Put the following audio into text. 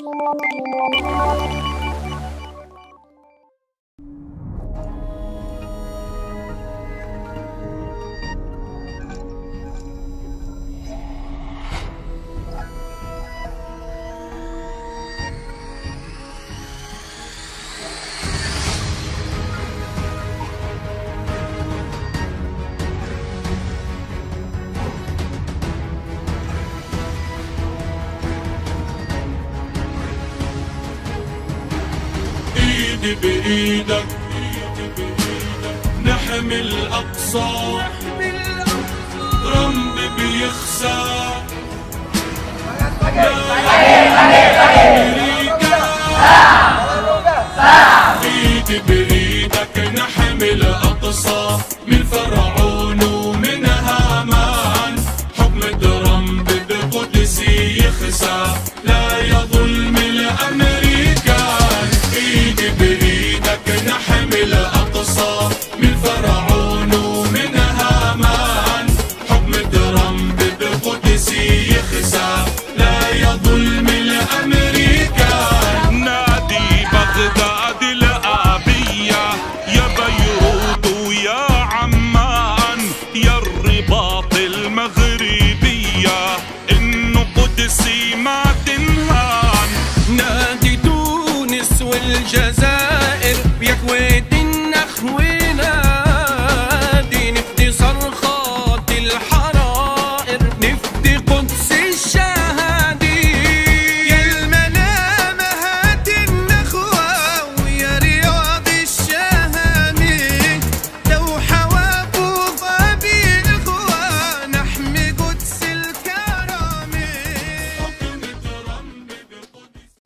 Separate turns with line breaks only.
ايدي بايدك نحمي الاقصى، ترامب بيخسى ايدي بايدك نحمي الاقصى من فرعون ومن هامان، حكم ترامب بقدسي يخسى لا يظلم الامريكان. ايدي بايدك نحمي الاقصى من فرعون ومن هامان، حكم ترامب بقدسي يخسى لا يظلم الامريكان.
نادي بغداد الآبية يا بيروت ويا عمان يا الرباط المغربية، إنه قدسي ما تنهان.
نادي تونس والجزائر يا كويت النخوة، نادي نفدي صرخات الحرائر، نفدي قدس الشهادي. يا المنامة هات النخوة ويا رياض الشهامي، لو حوابوا غابي الإخوة نحمي قدس الكرامة.
حكم ترامب بقدسي